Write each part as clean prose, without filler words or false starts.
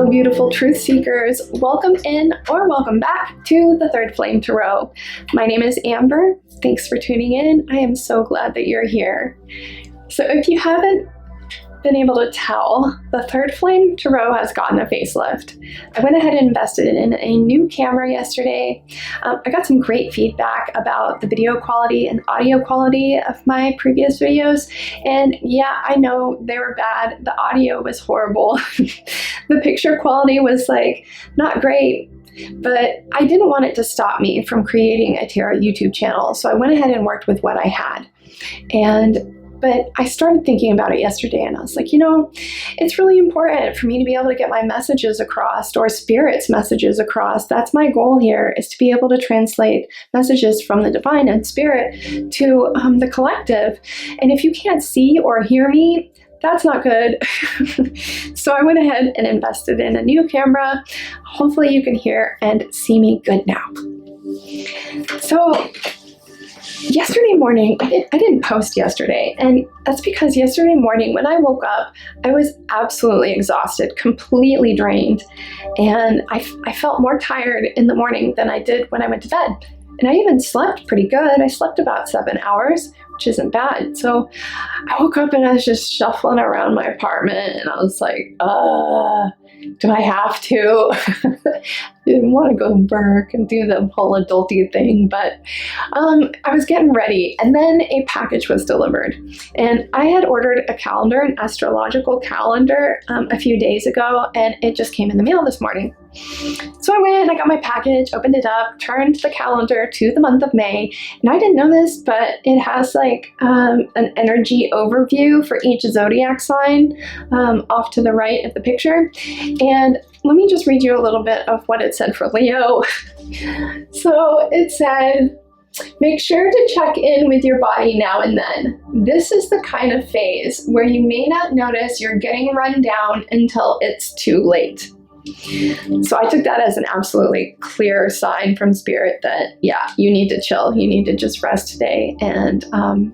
Hello, beautiful truth seekers. Welcome in or welcome back to the Third Flame Tarot. My name is Amber. Thanks for tuning in. I am so glad that you're here. So if you haven't been able to tell, the Third Flame Tarot has gotten a facelift. I went ahead and invested in a new camera yesterday. I got some great feedback about the video quality and audio quality of my previous videos. And yeah, I know they were bad. The audio was horrible. The picture quality was like not great. But I didn't want it to stop me from creating a tarot YouTube channel. So I went ahead and worked with what I had. But I started thinking about it yesterday and I was like, it's really important for me to be able to get my messages across, or spirit's messages across. That's my goal here, is to be able to translate messages from the divine and spirit to the collective. And if you can't see or hear me, that's not good. So I went ahead and invested in a new camera. Hopefully you can hear and see me good now. So yesterday morning, I didn't post yesterday, and that's because yesterday morning when I woke up, I was absolutely exhausted, completely drained, and I felt more tired in the morning than I did when I went to bed. And I even slept pretty good. I slept about 7 hours, which isn't bad. So I woke up and I was just shuffling around my apartment, and I was like, do I have to? Didn't want to go to work and do the whole adulty thing, but I was getting ready, and then a package was delivered. And I had ordered a calendar, an astrological calendar, a few days ago, and it just came in the mail this morning. So I went, I got my package, opened it up, turned the calendar to the month of May, and I didn't know this, but it has like an energy overview for each zodiac sign off to the right of the picture. And let me just read you a little bit of what it said for Leo. So it said, make sure to check in with your body now and then. This is the kind of phase where you may not notice you're getting run down until it's too late. So I took that as an absolutely clear sign from Spirit that, yeah, you need to chill. You need to just rest today and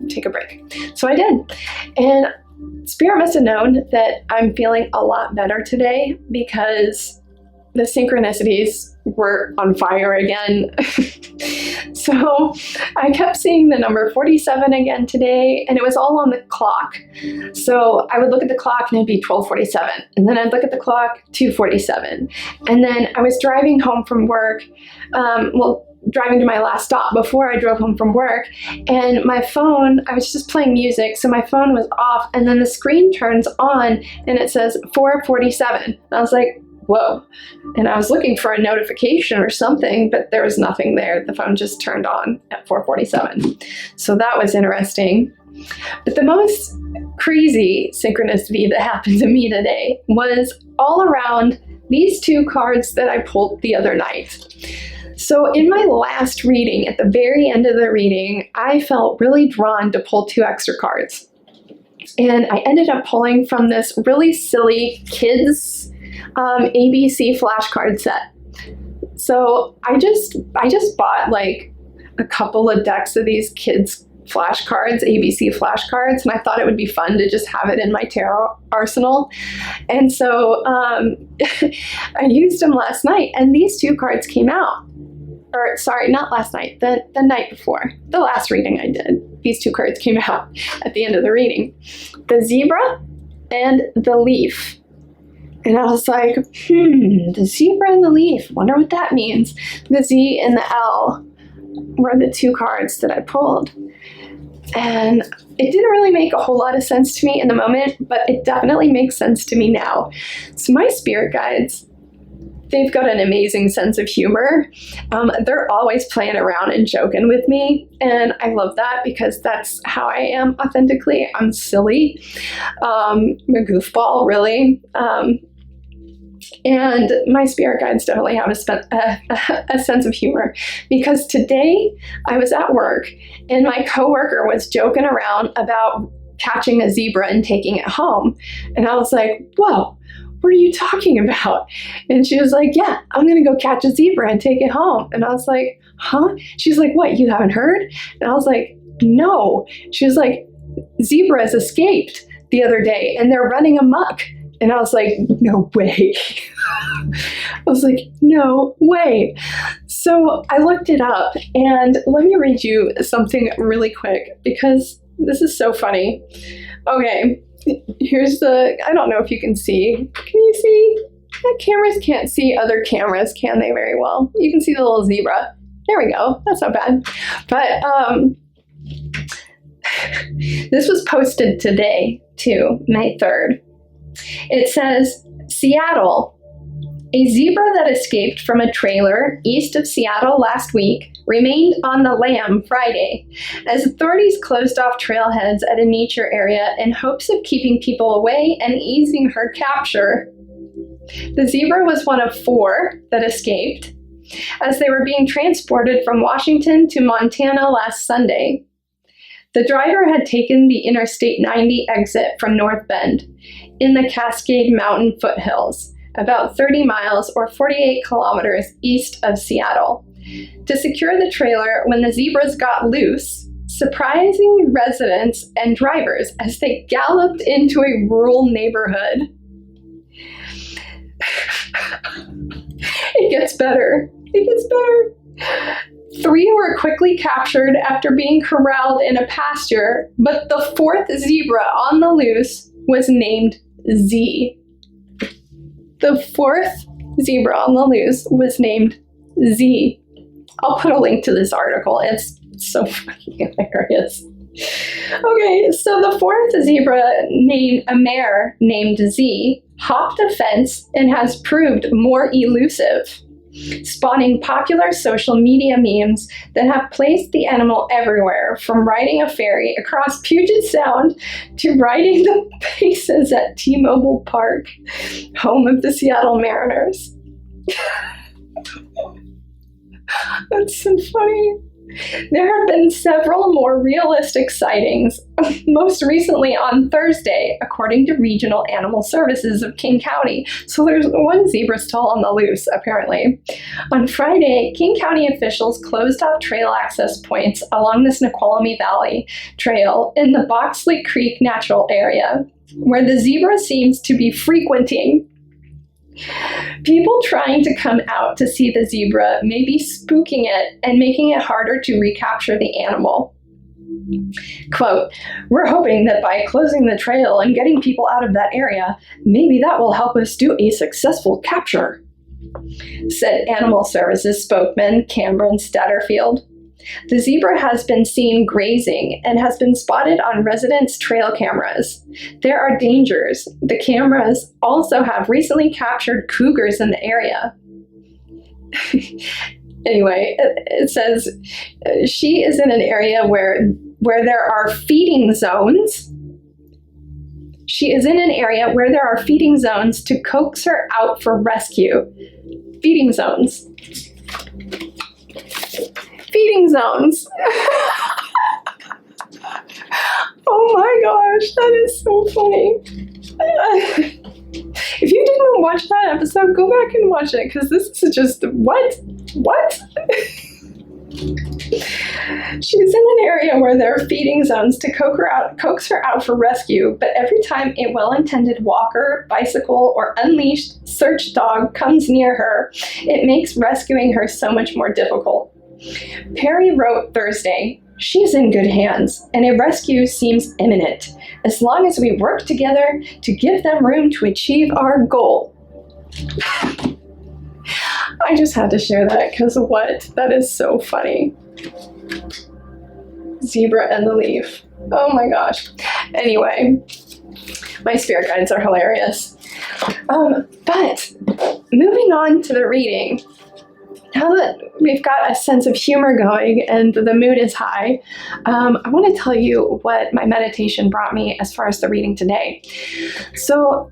take a break. So I did. And Spirit must have known that I'm feeling a lot better today, because the synchronicities were on fire again. So I kept seeing the number 47 again today, and it was all on the clock. So I would look at the clock and it'd be 12:47, and then I'd look at the clock, 2:47. And then I was driving home from work, driving to my last stop before I drove home from work, and my phone, I was just playing music, so my phone was off, and then the screen turns on and it says 4:47. And I was like, whoa. And I was looking for a notification or something, but there was nothing there. The phone just turned on at 4:47. So that was interesting. But the most crazy synchronicity that happened to me today was all around these two cards that I pulled the other night. So in my last reading, at the very end of the reading, I felt really drawn to pull 2 extra cards. And I ended up pulling from this really silly kids ABC flashcard set. So I just bought like a couple of decks of these kids flashcards, ABC flashcards, and I thought it would be fun to just have it in my tarot arsenal. And so I used them last night, and these 2 cards came out. Or sorry, not last night, the night before, the last reading I did. These 2 cards came out at the end of the reading. The zebra and the leaf. And I was like, the zebra and the leaf, wonder what that means. The Z and the L were the 2 cards that I pulled. And it didn't really make a whole lot of sense to me in the moment, but it definitely makes sense to me now. So my spirit guides, they've got an amazing sense of humor. They're always playing around and joking with me, and I love that because that's how I am authentically. I'm silly. I'm a goofball, really. And my spirit guides definitely have a sense of humor, because today I was at work and my coworker was joking around about catching a zebra and taking it home. And I was like, whoa, what are you talking about? And she was like, yeah, I'm going to go catch a zebra and take it home. And I was like, huh? She's like, what, you haven't heard? And I was like, no. She was like, zebras escaped the other day and they're running amok. And I was like, no way. I was like, no way. So I looked it up, and let me read you something really quick because this is so funny. Okay, here's I don't know if you can see. Can you see? Cameras can't see other cameras, can they, very well? You can see the little zebra. There we go. That's not bad. But this was posted today, too, May 3rd. It says, Seattle. A zebra that escaped from a trailer east of Seattle last week remained on the lam Friday, as authorities closed off trailheads at a nature area in hopes of keeping people away and easing her capture. The zebra was one of 4 that escaped, as they were being transported from Washington to Montana last Sunday. The driver had taken the Interstate 90 exit from North Bend in the Cascade Mountain foothills, about 30 miles or 48 kilometers east of Seattle, to secure the trailer when the zebras got loose, surprising residents and drivers as they galloped into a rural neighborhood. It gets better. It gets better. 3 were quickly captured after being corralled in a pasture, but the 4th zebra on the loose was named Z. The 4th zebra on the loose was named Z. I'll put a link to this article. It's so fucking hilarious. Okay, so the 4th zebra, a mare named Z, hopped a fence and has proved more elusive, spawning popular social media memes that have placed the animal everywhere, from riding a ferry across Puget Sound to riding the bases at T-Mobile Park, home of the Seattle Mariners. That's so funny. There have been several more realistic sightings, most recently on Thursday, according to Regional Animal Services of King County. So there's 1 zebra still on the loose, apparently. On Friday, King County officials closed off trail access points along the Snoqualmie Valley Trail in the Boxley Creek Natural Area, where the zebra seems to be frequenting. People trying to come out to see the zebra may be spooking it and making it harder to recapture the animal. Quote, "We're hoping that by closing the trail and getting people out of that area, maybe that will help us do a successful capture," said Animal Services spokesman Cameron Statterfield. The zebra has been seen grazing and has been spotted on residents' trail cameras. There are dangers. The cameras also have recently captured cougars in the area. Anyway, it says she is in an area where there are feeding zones. She is in an area where there are feeding zones to coax her out for rescue. Feeding zones. Feeding zones. Oh my gosh, that is so funny. If you didn't watch that episode, go back and watch it, because this is just, what? She's in an area where there are feeding zones to coax her out for rescue, but every time a well-intended walker, bicycle, or unleashed search dog comes near her, it makes rescuing her so much more difficult. Perry wrote Thursday, "She's in good hands, and a rescue seems imminent, as long as we work together to give them room to achieve our goal." I just had to share that, because what? That is so funny. Zebra and the leaf. Oh my gosh. Anyway, my spirit guides are hilarious. But moving on to the reading. Now that we've got a sense of humor going and the mood is high, I want to tell you what my meditation brought me as far as the reading today. So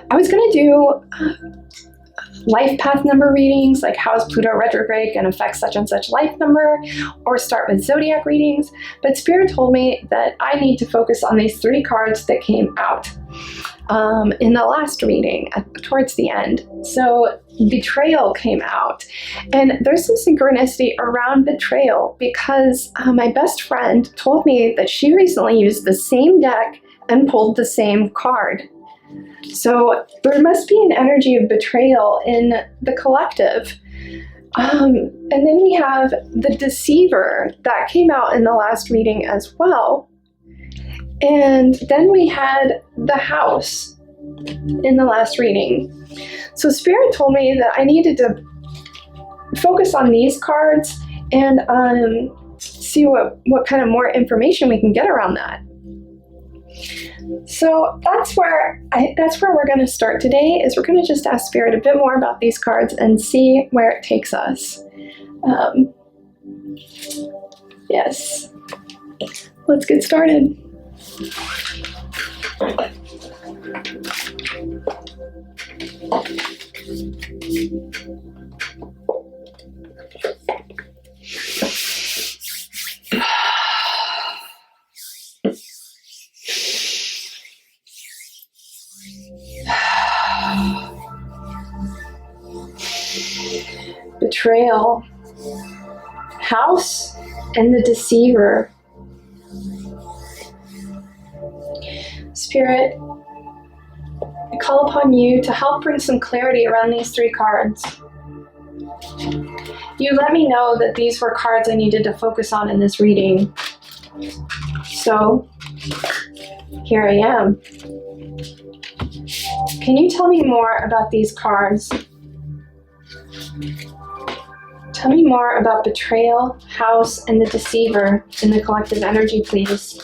I was going to do life path number readings, like how is Pluto retrograde going to affect such and such life number, or start with zodiac readings, but Spirit told me that I need to focus on these 3 cards that came out in the last reading towards the end. So Betrayal came out, and there's some synchronicity around betrayal, because my best friend told me that she recently used the same deck and pulled the same card. So there must be an energy of betrayal in the collective. And then we have the deceiver that came out in the last reading as well. And then we had the house in the last reading. So Spirit told me that I needed to focus on these cards and see what kind of more information we can get around that. So that's where we're going to start today. Is we're going to just ask Spirit a bit more about these cards and see where it takes us. Yes, let's get started. Betrayal, house, and the deceiver. Spirit, I call upon you to help bring some clarity around these three cards. You let me know that these were cards I needed to focus on in this reading. So, here I am. Can you tell me more about these cards? Tell me more about betrayal, house, and the deceiver in the collective energy, please.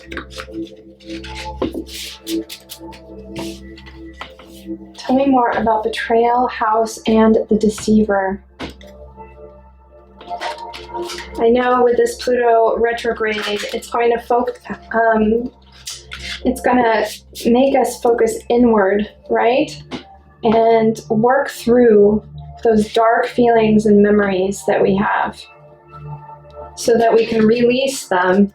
Tell me more about betrayal, house, and the deceiver. I know with this Pluto retrograde, it's going to make us focus inward, right? And work through those dark feelings and memories that we have so that we can release them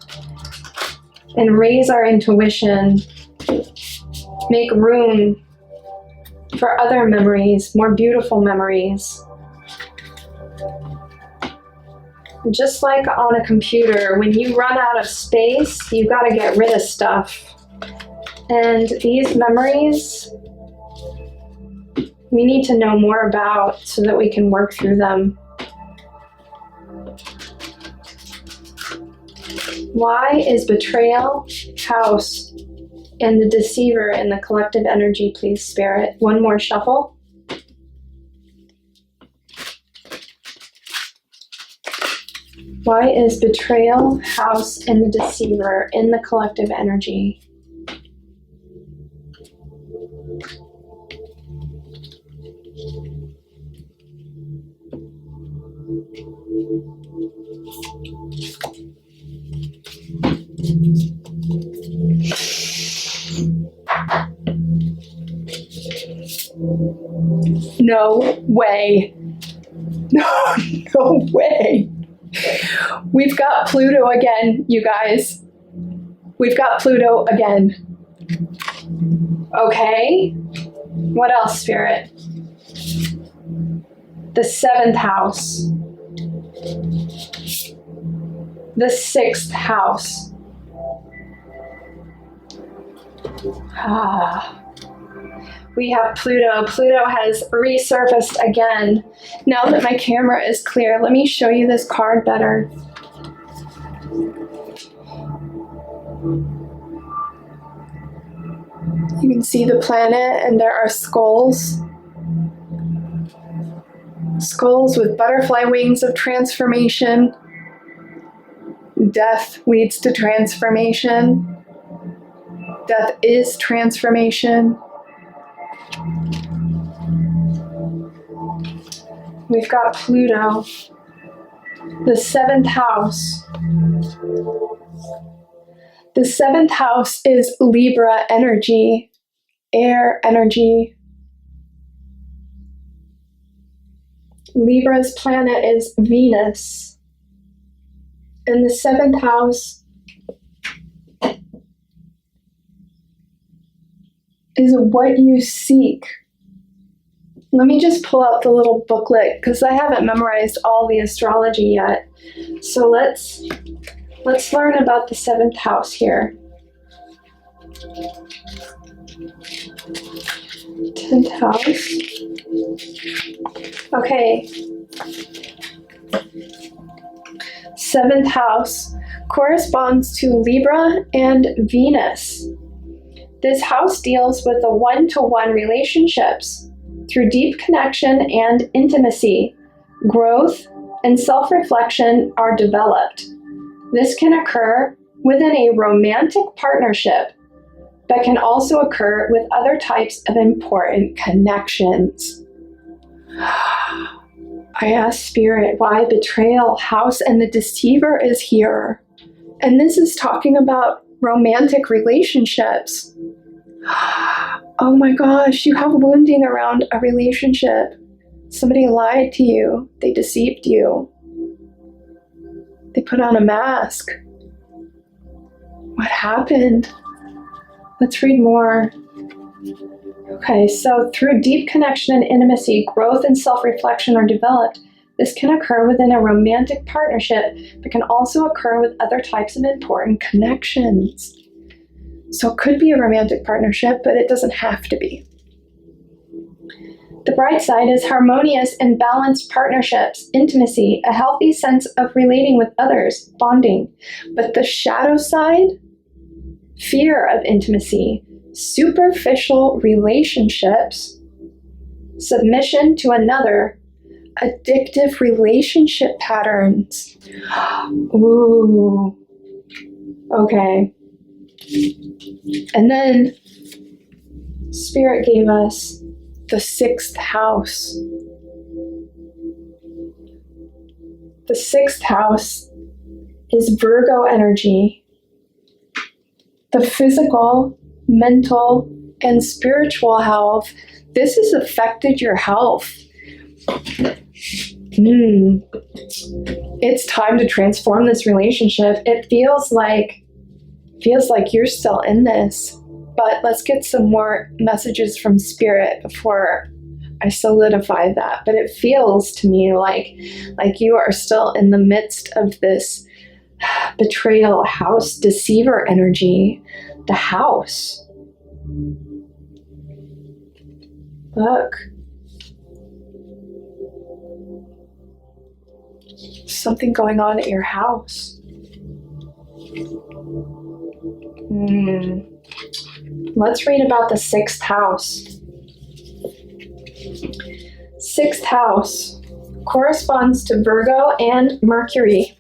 and raise our intuition, make room for other memories, more beautiful memories. Just like on a computer, when you run out of space, you've got to get rid of stuff. And these memories, we need to know more about so that we can work through them. Why is betrayal, house, and the deceiver in the collective energy, please, Spirit? One more shuffle. Why is betrayal, house, and the deceiver in the collective energy? No way. No way. We've got Pluto again, you guys. We've got Pluto again. Okay. What else, Spirit? The 7th house. The 6th house. We have Pluto. Pluto has resurfaced again. Now that my camera is clear, let me show you this card better. You can see the planet and there are skulls. Skulls with butterfly wings of transformation. Death leads to transformation. Death is transformation. We've got Pluto, the 7th house. The 7th house is Libra energy, air energy. Libra's planet is Venus. And the 7th house is what you seek. Let me just pull out the little booklet because I haven't memorized all the astrology yet. So let's learn about the 7th house here. 10th house. Okay. 7th house corresponds to Libra and Venus. This house deals with the one-to-one relationships. Through deep connection and intimacy, growth and self-reflection are developed. This can occur within a romantic partnership, but can also occur with other types of important connections. I asked Spirit why betrayal, house, and the deceiver is here. And this is talking about romantic relationships. Oh my gosh, you have wounding around a relationship. Somebody lied to you. They deceived you. They put on a mask. What happened? Let's read more. Okay, so through deep connection and intimacy, growth and self-reflection are developed. This can occur within a romantic partnership, but can also occur with other types of important connections. So it could be a romantic partnership, but it doesn't have to be. The bright side is harmonious and balanced partnerships, intimacy, a healthy sense of relating with others, bonding. But the shadow side, fear of intimacy, superficial relationships, submission to another, addictive relationship patterns. Ooh, okay. And then Spirit gave us the 6th house. The 6th house is Virgo energy. The physical, mental, and spiritual health. This has affected your health. It's time to transform this relationship. It feels like you're still in this, but let's get some more messages from Spirit before I solidify that. But it feels to me like you are still in the midst of this betrayal, house, deceiver energy. The house. Look. Something going on at your house. Let's read about the 6th house. 6th house corresponds to Virgo and Mercury.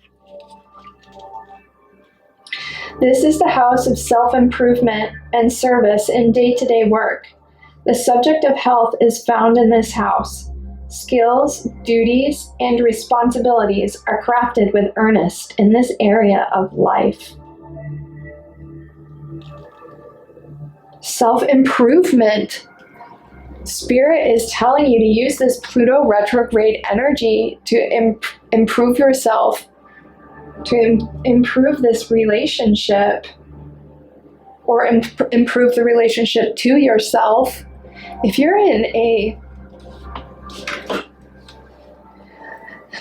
This is the house of self-improvement and service in day-to-day work. The subject of health is found in this house. Skills, duties, and responsibilities are crafted with earnest in this area of life. Self-improvement. Spirit is telling you to use this Pluto retrograde energy to improve yourself, to improve this relationship, or improve the relationship to yourself. If you're in a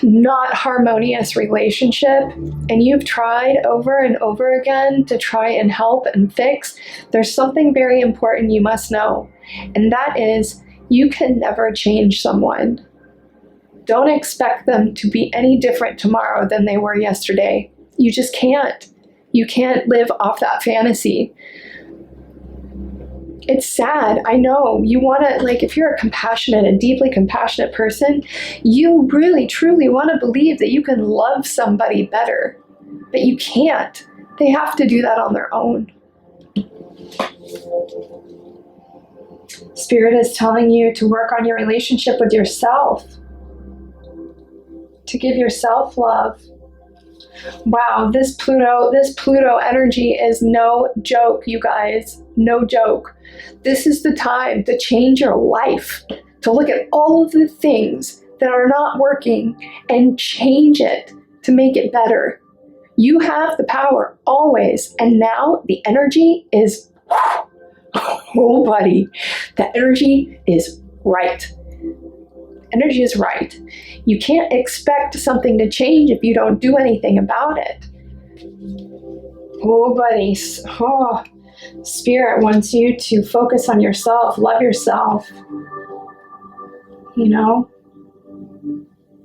not harmonious relationship and you've tried over and over again to try and help and fix, there's something very important you must know, and that is you can never change someone. Don't expect them to be any different tomorrow than they were yesterday. You just can't. You can't live off that fantasy. It's sad. I know you want to, if you're a compassionate and deeply compassionate person, you really, truly want to believe that you can love somebody better, but you can't. They have to do that on their own. Spirit is telling you to work on your relationship with yourself, to give yourself love. Wow, this Pluto energy is no joke, you guys. No joke. This is the time to change your life, to look at all of the things that are not working and change it to make it better. You have the power always, and now the energy is, oh buddy, the energy is right. Energy is right. You can't expect something to change if you don't do anything about it. Oh, buddies. Oh, Spirit wants you to focus on yourself, love yourself. You know?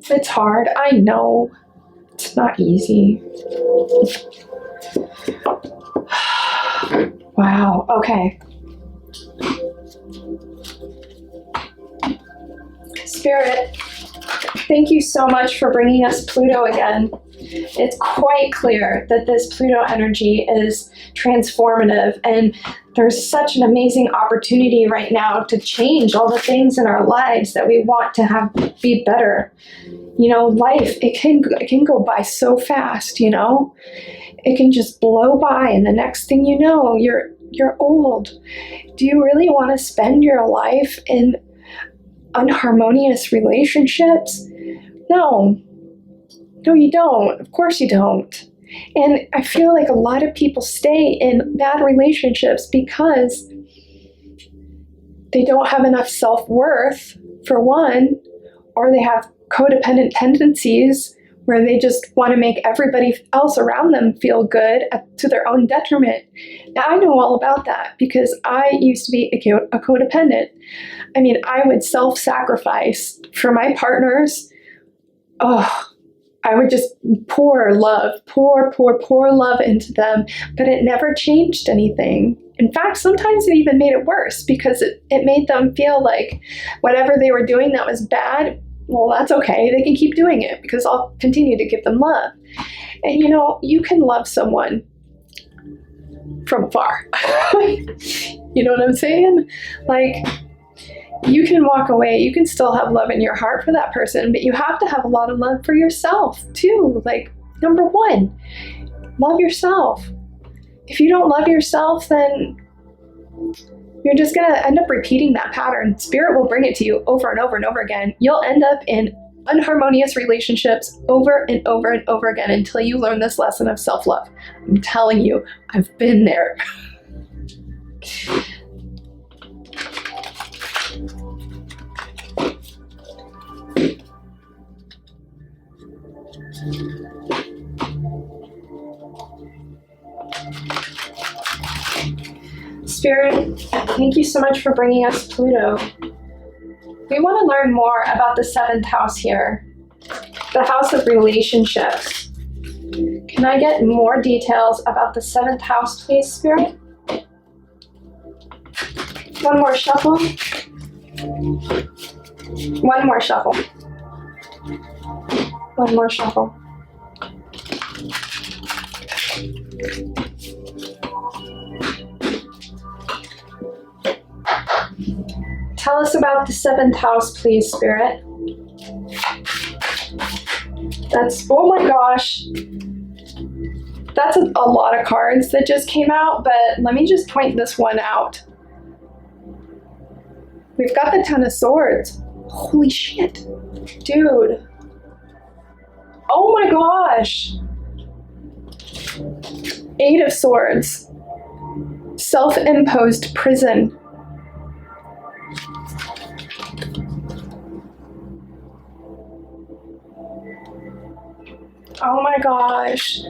It's hard, I know. It's not easy. Wow, okay. Spirit, thank you so much for bringing us Pluto again. It's quite clear that this Pluto energy is transformative, and there's such an amazing opportunity right now to change all the things in our lives that we want to have be better. You know, life, it can go by so fast, you know? It can just blow by, and the next thing you know, you're old. Do you really want to spend your life in unharmonious relationships? No. No, you don't. Of course you don't. And I feel like a lot of people stay in bad relationships because they don't have enough self-worth, for one, or they have codependent tendencies where they just want to make everybody else around them feel good to their own detriment. Now, I know all about that because I used to be a codependent. I mean, I would self-sacrifice for my partners. Oh, I would just pour love into them, but it never changed anything. In fact, sometimes it even made it worse because it made them feel like whatever they were doing that was bad, well, that's okay. They can keep doing it because I'll continue to give them love. And you know, you can love someone from afar. You know what I'm saying? Like, you can walk away, you can still have love in your heart for that person, but you have to have a lot of love for yourself too. Like, number one, love yourself. If you don't love yourself, then you're just going to end up repeating that pattern. Spirit will bring it to you over and over and over again. You'll end up in unharmonious relationships over and over and over again until you learn this lesson of self-love. I'm telling you, I've been there. Spirit, thank you so much for bringing us Pluto. We want to learn more about the 7th house here, the house of relationships. Can I get more details about the 7th house, please, Spirit? One more shuffle. One more shuffle. One more shuffle. Tell us about the 7th house, please, Spirit. That's, oh my gosh. That's a lot of cards that just came out, but let me just point this one out. We've got the 10 of Swords. Holy shit. Dude. Oh my gosh. 8 of Swords. Self-imposed prison. Oh my gosh.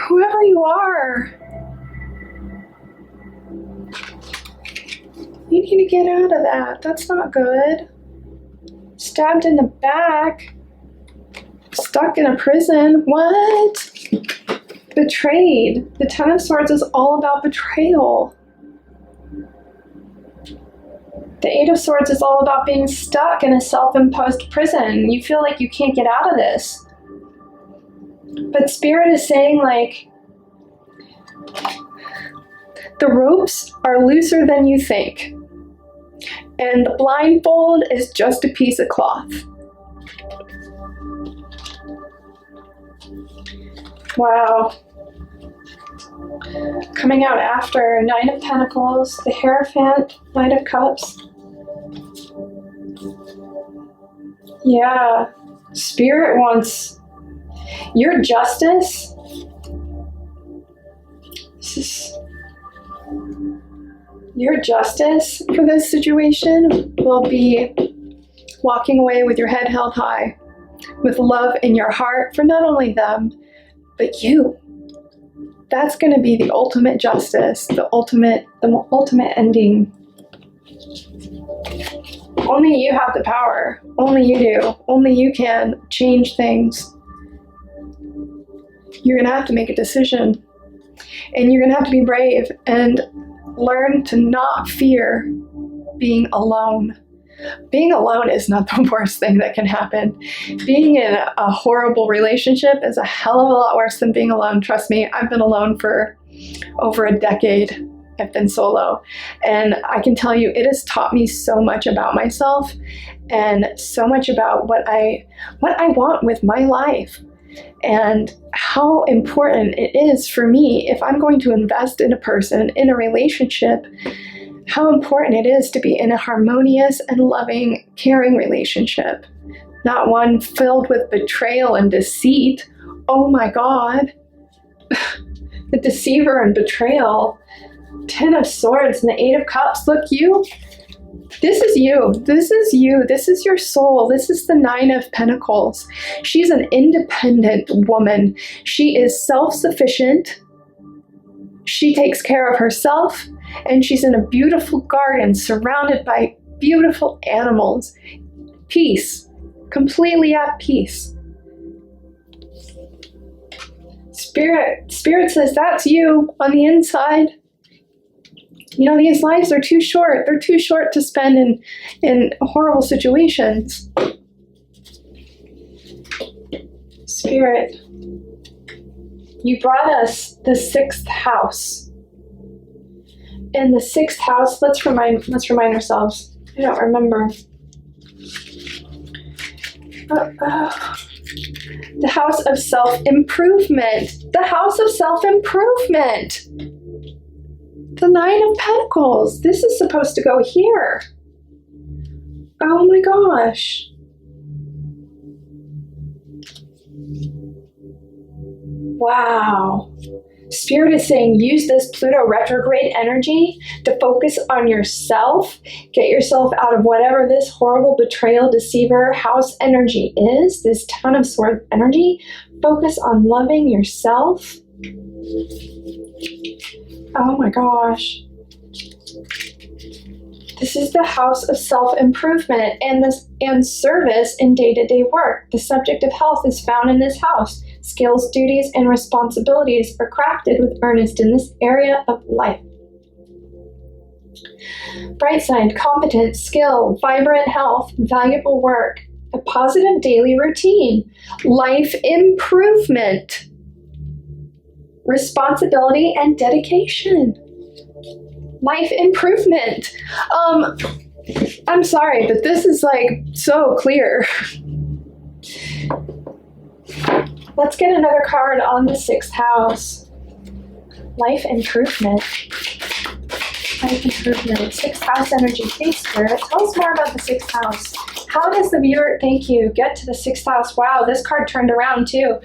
Whoever you are, you need to get out of that. That's not good. Stabbed in the back. Stuck in a prison. What? Betrayed. The 10 of Swords is all about betrayal. The 8 of Swords is all about being stuck in a self-imposed prison. You feel like you can't get out of this. But Spirit is saying, like, the ropes are looser than you think. And the blindfold is just a piece of cloth. Wow. Coming out after 9 of Pentacles, the Hierophant, Knight of Cups. Yeah, Spirit wants your justice. Your justice for this situation will be walking away with your head held high. with love in your heart for not only them, but you. That's going to be the ultimate justice, the ultimate ending. Only you have the power. Only you do. Only you can change things. You're going to have to make a decision. And you're going to have to be brave and learn to not fear being alone. Being alone is not the worst thing that can happen. Being in a horrible relationship is a hell of a lot worse than being alone. Trust me, I've been alone for over a decade. I've been solo. And I can tell you, it has taught me so much about myself and so much about what I want with my life. And how important it is for me, if I'm going to invest in a person, in a relationship, how important it is to be in a harmonious and loving, caring relationship, not one filled with betrayal and deceit. Oh my God. The deceiver and betrayal. 10 of Swords and the 8 of Cups. Look, this is you. This is you. This is your soul. This is the 9 of Pentacles. She's an independent woman. She is self-sufficient. She takes care of herself, and she's in a beautiful garden surrounded by beautiful animals. Peace. Completely at peace. Spirit says that's you on the inside. You know, these lives are too short. They're too short to spend in horrible situations. Spirit, you brought us the 6th house. And the 6th house, let's remind ourselves. I don't remember. The house of self-improvement. The house of self-improvement. The 9 of Pentacles. This is supposed to go here. Oh my gosh. Wow. Spirit is saying use this Pluto retrograde energy to focus on yourself. Get yourself out of whatever this horrible betrayal, deceiver, house energy is. This 10 of Swords energy. Focus on loving yourself. Oh my gosh. This is the house of self-improvement and service in day-to-day work. The subject of health is found in this house. Skills, duties, and responsibilities are crafted with earnest in this area of life. Bright side, competence, skill, vibrant health, valuable work, a positive daily routine, life improvement, responsibility and dedication. Life improvement. I'm sorry, but this is like so clear. Let's get another card on the 6th house. Life improvement. Life improvement. 6th house energy. Please, Spirit. Tell us more about the 6th house. How does the viewer, thank you, get to the 6th house? Wow, this card turned around too.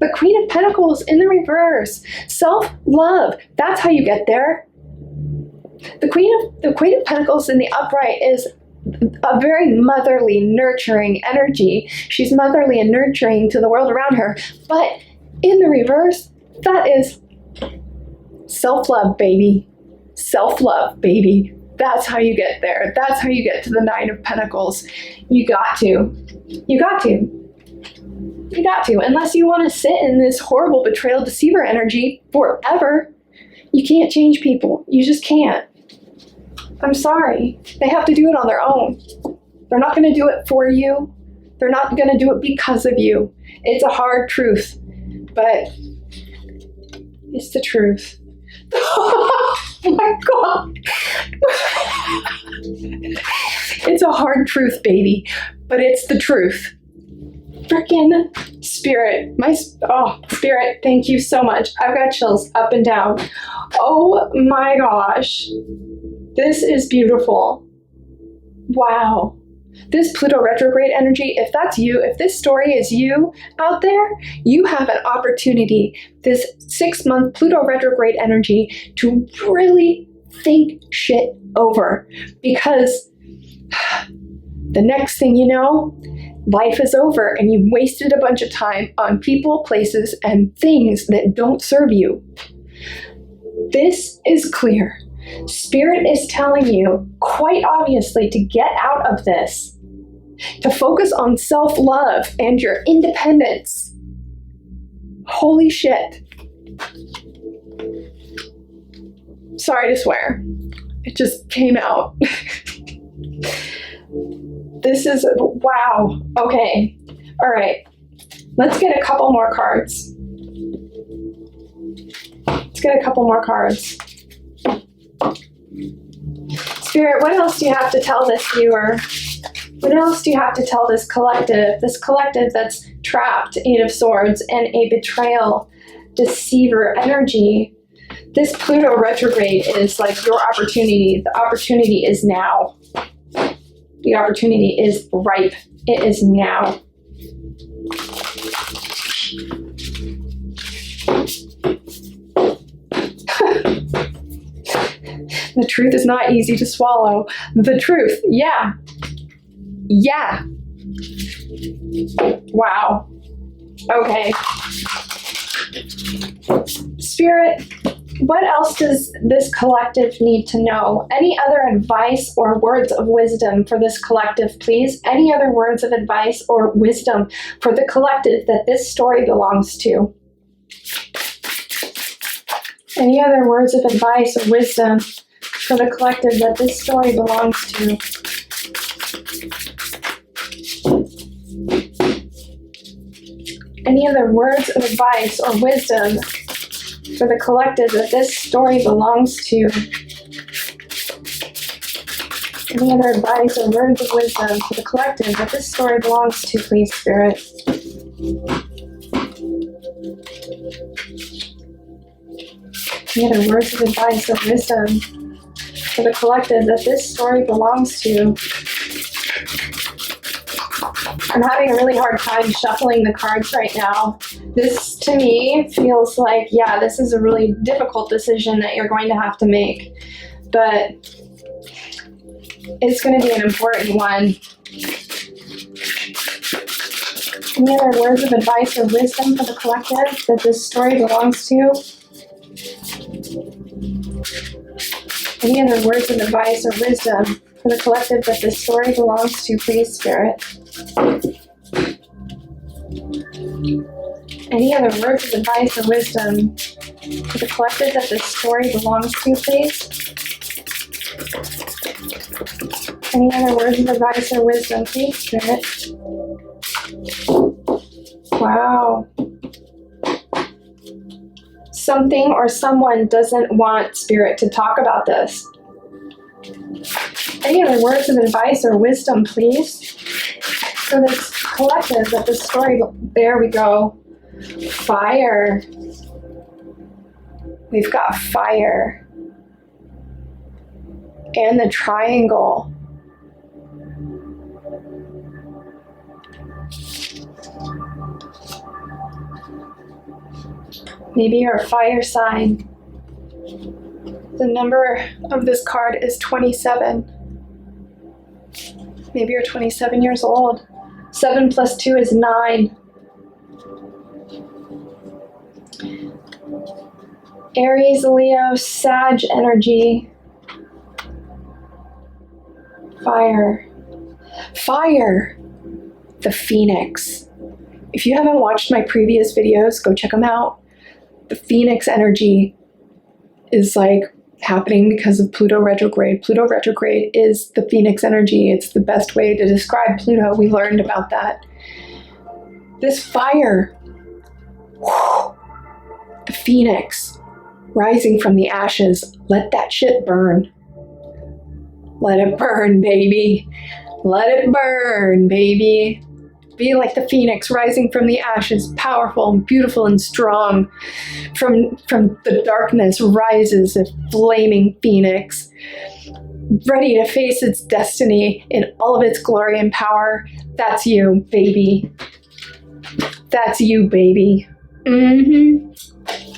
The Queen of Pentacles in the reverse. Self-love. That's how you get there. The Queen of Pentacles in the upright is a very motherly, nurturing energy. She's motherly and nurturing to the world around her. But in the reverse, that is self-love, baby. Self-love, baby. That's how you get there. That's how you get to the 9 of Pentacles. You got to. You got to. You got to. Unless you want to sit in this horrible betrayal, deceiver energy forever. You can't change people. You just can't. I'm sorry. They have to do it on their own. They're not going to do it for you. They're not going to do it because of you. It's a hard truth, but it's the truth. Oh my God. It's a hard truth, baby, but it's the truth. Freaking Spirit. Spirit, thank you so much. I've got chills up and down. Oh my gosh. This is beautiful. Wow. This Pluto retrograde energy, if that's you, if this story is you out there, you have an opportunity, this 6-month Pluto retrograde energy, to really think shit over. Because the next thing you know, life is over and you've wasted a bunch of time on people, places, and things that don't serve you. This is clear. Spirit is telling you, quite obviously, to get out of this, to focus on self-love and your independence. Holy shit. Sorry to swear. It just came out. This is, wow. Okay. All right. Let's get a couple more cards. Let's get a couple more cards. Spirit, what else do you have to tell this viewer? What else do you have to tell this collective? This collective that's trapped, Eight of Swords, and a betrayal, deceiver energy. This Pluto retrograde is like your opportunity. The opportunity is now. The opportunity is ripe. It is now. The truth is not easy to swallow. The truth, yeah. Yeah. Wow. Okay. Spirit, what else does this collective need to know? Any other advice or words of wisdom for this collective, please? Any other words of advice or wisdom for the collective that this story belongs to? Any other words of advice or wisdom for the collective that this story belongs to? Any other words of advice or wisdom for the collective that this story belongs to? Any other advice or words of wisdom for the collective that this story belongs to, please, Spirit? Any other words of advice or wisdom for the collective that this story belongs to? I'm having a really hard time shuffling the cards right now. This, to me, feels like, yeah, this is a really difficult decision that you're going to have to make. But it's going to be an important one. Any other words of advice or wisdom for the collective that this story belongs to? Any other words of advice or wisdom for the collective that this story belongs to, please, Spirit? Any other words of advice or wisdom for the collective that this story belongs to, please? Any other words of advice or wisdom, please, Spirit? Wow. Something or someone doesn't want Spirit to talk about this. Any other words of advice or wisdom, please? For this collective that this story, there we go. Fire. We've got fire. And the triangle. Maybe you're a fire sign. The number of this card is 27. Maybe you're 27 years old. 7 plus 2 is 9. Aries, Leo, Sag energy. Fire. Fire. The Phoenix. If you haven't watched my previous videos, go check them out. The Phoenix energy is like happening because of Pluto retrograde. Pluto retrograde is the Phoenix energy. It's the best way to describe Pluto. We learned about that. This fire, whew, the Phoenix rising from the ashes. Let that shit burn. Let it burn, baby. Let it burn, baby. Be like the Phoenix rising from the ashes, powerful and beautiful and strong. From the darkness rises a flaming Phoenix, ready to face its destiny in all of its glory and power. That's you, baby. That's you, baby.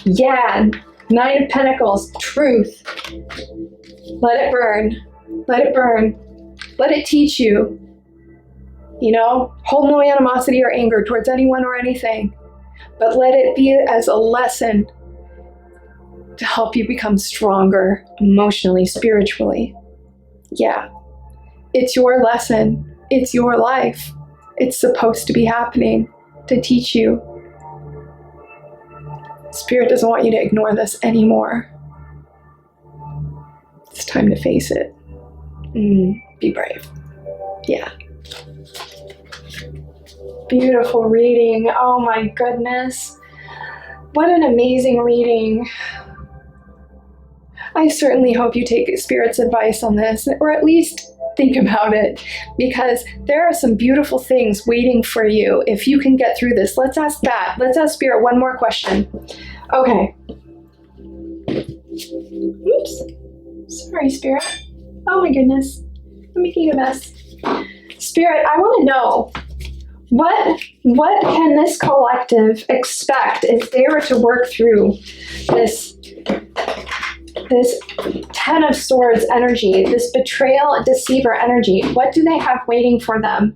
Yeah, 9 of Pentacles, truth. Let it burn. Let it burn. Let it teach you. hold no animosity or anger towards anyone or anything, but let it be as a lesson to help you become stronger emotionally, spiritually. Yeah, it's your lesson. It's your life. It's supposed to be happening to teach you. Spirit doesn't want you to ignore this anymore. It's time to face it. Be brave. Yeah. Beautiful reading. Oh my goodness. What an amazing reading. I certainly hope you take Spirit's advice on this, or at least think about it, because there are some beautiful things waiting for you if you can get through this. Let's ask that. Let's ask Spirit one more question. Okay. Oops. Sorry, Spirit. Oh my goodness. I'm making a mess. Spirit, I want to know, what can this collective expect if they were to work through this Ten of Swords energy, this betrayal, deceiver energy? What do they have waiting for them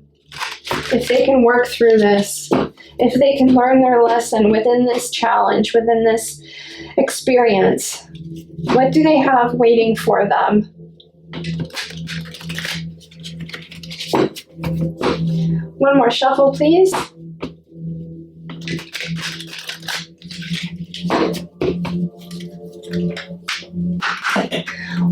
if they can work through this? If they can learn their lesson within this challenge, within this experience? What do they have waiting for them? One more shuffle, please.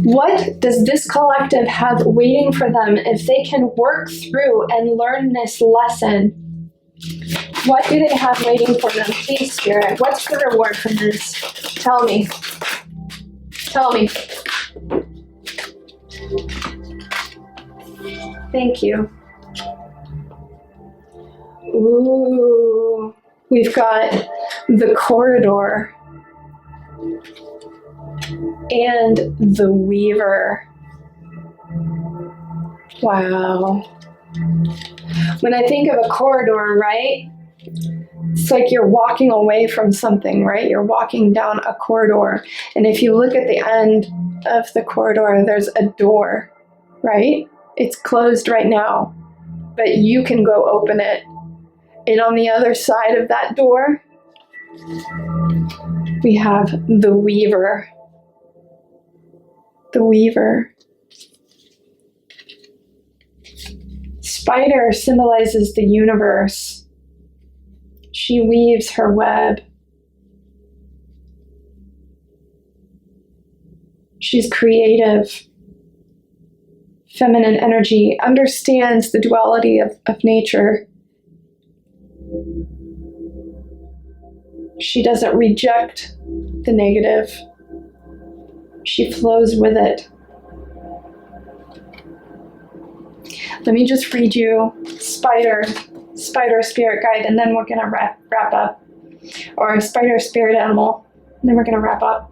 What does this collective have waiting for them if they can work through and learn this lesson? What do they have waiting for them? Please, Spirit, what's the reward from this? Tell me. Tell me. Thank you. Ooh, we've got the corridor and the weaver. Wow. When I think of a corridor, right? It's like you're walking away from something, right? You're walking down a corridor. And if you look at the end of the corridor, there's a door, right? It's closed right now, but you can go open it. And on the other side of that door, we have the weaver. The weaver. Spider symbolizes the universe. She weaves her web. She's creative. Feminine energy, understands the duality of nature. She doesn't reject the negative. She flows with it. Let me just read you Spider Spirit Guide, and then we're going to wrap up. Or Spider Spirit Animal, and then we're going to wrap up.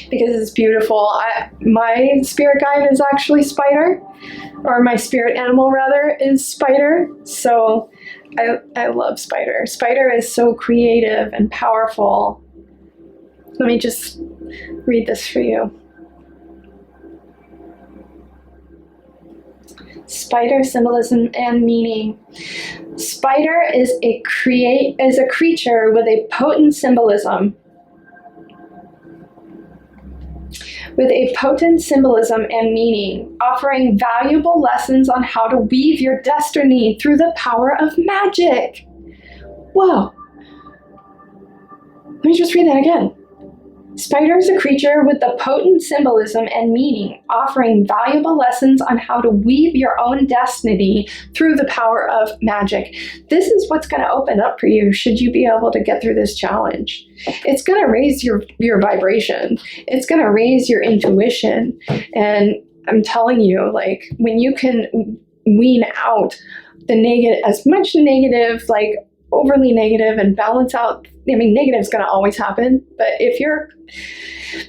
Because it's beautiful. My spirit guide is actually spider, or my spirit animal rather is spider. So I love spider. Spider is so creative and powerful. Let me just read this for you. Spider symbolism and meaning. Spider is a creature with a potent symbolism. With a potent symbolism and meaning, offering valuable lessons on how to weave your destiny through the power of magic. Whoa. Let me just read that again. Spider is a creature with a potent symbolism and meaning, offering valuable lessons on how to weave your own destiny through the power of magic. This is what's going to open up for you should you be able to get through this challenge. It's going to raise your vibration. It's going to raise your intuition. And I'm telling you, like, when you can wean out the negative, as much negative, like overly negative, and balance out, I mean, negative is going to always happen, but if you're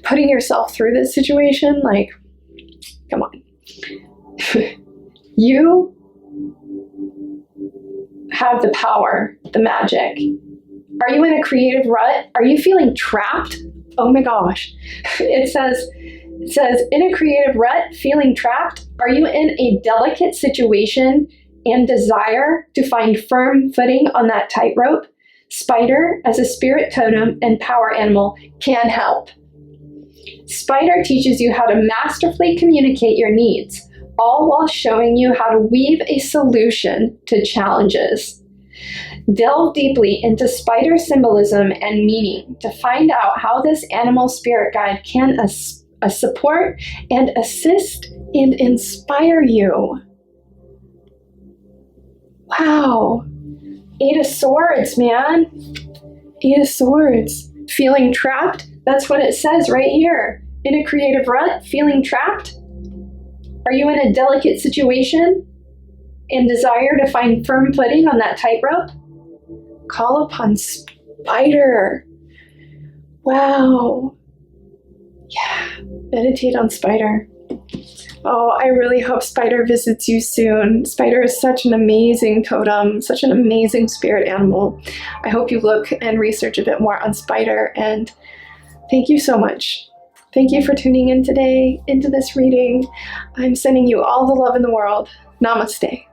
putting yourself through this situation, like, come on. You have the power, the magic. Are you in a creative rut? Are you feeling trapped? Oh my gosh. It says, in a creative rut, feeling trapped, are you in a delicate situation and desire to find firm footing on that tightrope? Spider, as a spirit totem and power animal, can help. Spider teaches you how to masterfully communicate your needs, all while showing you how to weave a solution to challenges. Delve deeply into spider symbolism and meaning to find out how this animal spirit guide can support and assist and inspire you. Wow. 8 of Swords, man. 8 of Swords. Feeling trapped? That's what it says right here. In a creative rut, feeling trapped? Are you in a delicate situation and desire to find firm footing on that tightrope? Call upon Spider. Wow. Yeah, meditate on Spider. Oh, I really hope Spider visits you soon. Spider is such an amazing totem, such an amazing spirit animal. I hope you look and research a bit more on Spider, and thank you so much. Thank you for tuning in today into this reading. I'm sending you all the love in the world. Namaste.